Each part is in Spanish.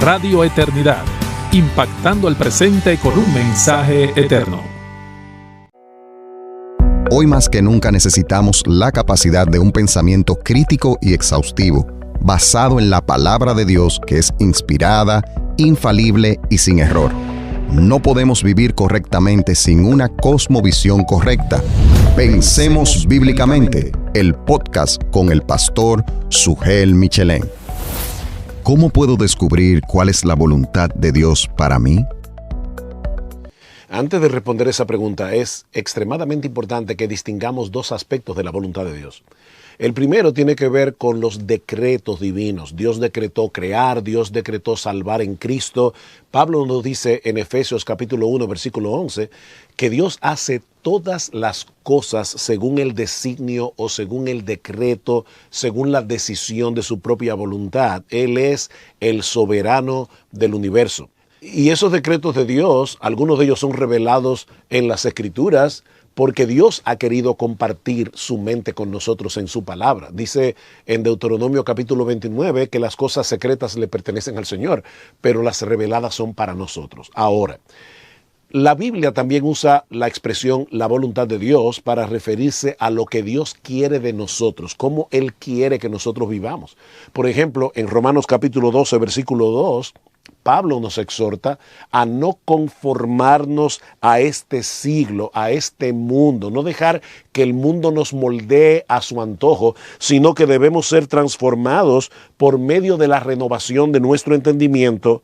Radio Eternidad, impactando el presente con un mensaje eterno. Hoy más que nunca necesitamos la capacidad de un pensamiento crítico y exhaustivo, basado en la palabra de Dios, que es inspirada, infalible y sin error. No podemos vivir correctamente sin una cosmovisión correcta. Pensemos bíblicamente, el podcast con el pastor Sugel Michelén. ¿Cómo puedo descubrir cuál es la voluntad de Dios para mí? Antes de responder esa pregunta, es extremadamente importante que distingamos dos aspectos de la voluntad de Dios. El primero tiene que ver con los decretos divinos. Dios decretó crear, Dios decretó salvar en Cristo. Pablo nos dice en Efesios capítulo 1, versículo 11, que Dios hace todas las cosas según el designio o según el decreto, según la decisión de su propia voluntad. Él es el soberano del universo. Y esos decretos de Dios, algunos de ellos son revelados en las Escrituras, porque Dios ha querido compartir su mente con nosotros en su palabra. Dice en Deuteronomio capítulo 29 que las cosas secretas le pertenecen al Señor, pero las reveladas son para nosotros. Ahora, la Biblia también usa la expresión la voluntad de Dios para referirse a lo que Dios quiere de nosotros, cómo Él quiere que nosotros vivamos. Por ejemplo, en Romanos capítulo 12, versículo 2, Pablo nos exhorta a no conformarnos a este siglo, a este mundo, no dejar que el mundo nos moldee a su antojo, sino que debemos ser transformados por medio de la renovación de nuestro entendimiento.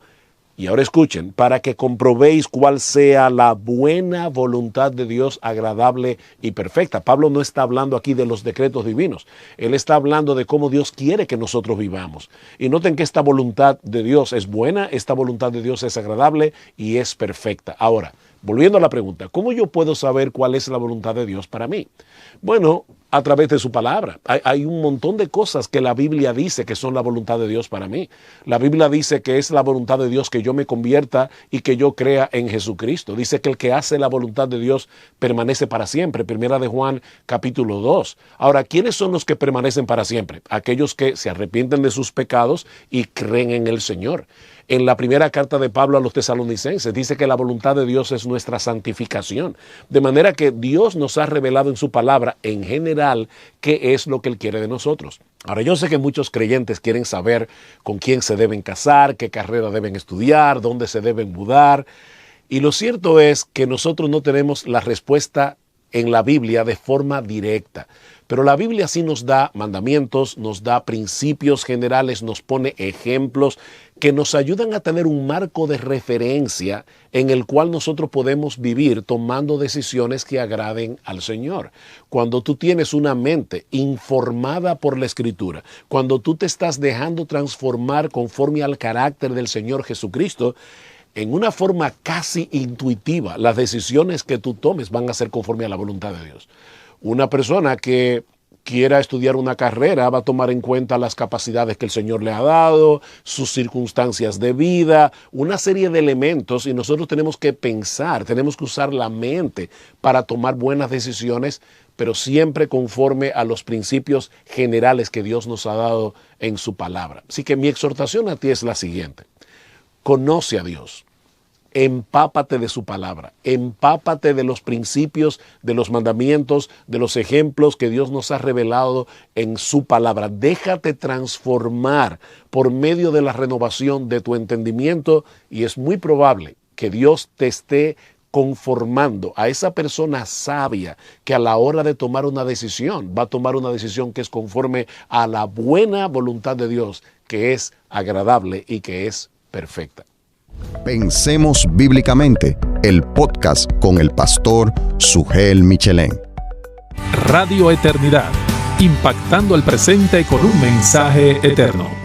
Y ahora escuchen, para que comprobéis cuál sea la buena voluntad de Dios, agradable y perfecta. Pablo no está hablando aquí de los decretos divinos. Él está hablando de cómo Dios quiere que nosotros vivamos. Y noten que esta voluntad de Dios es buena, esta voluntad de Dios es agradable y es perfecta. Ahora, volviendo a la pregunta, ¿cómo yo puedo saber cuál es la voluntad de Dios para mí? Bueno, a través de su palabra. Hay un montón de cosas que la Biblia dice que son la voluntad de Dios para mí. La Biblia dice que es la voluntad de Dios que yo me convierta y que yo crea en Jesucristo. Dice que el que hace la voluntad de Dios permanece para siempre. Primera de Juan capítulo 2. Ahora, ¿quiénes son los que permanecen para siempre? Aquellos que se arrepienten de sus pecados y creen en el Señor. En la primera carta de Pablo a los tesalonicenses dice que la voluntad de Dios es nuestra santificación. De manera que Dios nos ha revelado en su palabra, en general, qué es lo que Él quiere de nosotros. Ahora, yo sé que muchos creyentes quieren saber con quién se deben casar, qué carrera deben estudiar, dónde se deben mudar. Y lo cierto es que nosotros no tenemos la respuesta en la Biblia de forma directa. Pero la Biblia sí nos da mandamientos, nos da principios generales, nos pone ejemplos que nos ayudan a tener un marco de referencia en el cual nosotros podemos vivir tomando decisiones que agraden al Señor. Cuando tú tienes una mente informada por la Escritura, cuando tú te estás dejando transformar conforme al carácter del Señor Jesucristo, en una forma casi intuitiva, las decisiones que tú tomes van a ser conforme a la voluntad de Dios. Una persona que quiera estudiar una carrera va a tomar en cuenta las capacidades que el Señor le ha dado, sus circunstancias de vida, una serie de elementos, y nosotros tenemos que pensar, tenemos que usar la mente para tomar buenas decisiones, pero siempre conforme a los principios generales que Dios nos ha dado en su palabra. Así que mi exhortación a ti es la siguiente: conoce a Dios. Empápate de su palabra, empápate de los principios, de los mandamientos, de los ejemplos que Dios nos ha revelado en su palabra. Déjate transformar por medio de la renovación de tu entendimiento y es muy probable que Dios te esté conformando a esa persona sabia que a la hora de tomar una decisión, va a tomar una decisión que es conforme a la buena voluntad de Dios, que es agradable y que es perfecta. Pensemos bíblicamente, el podcast con el pastor Sugel Michelén. Radio Eternidad, impactando el presente con un mensaje eterno.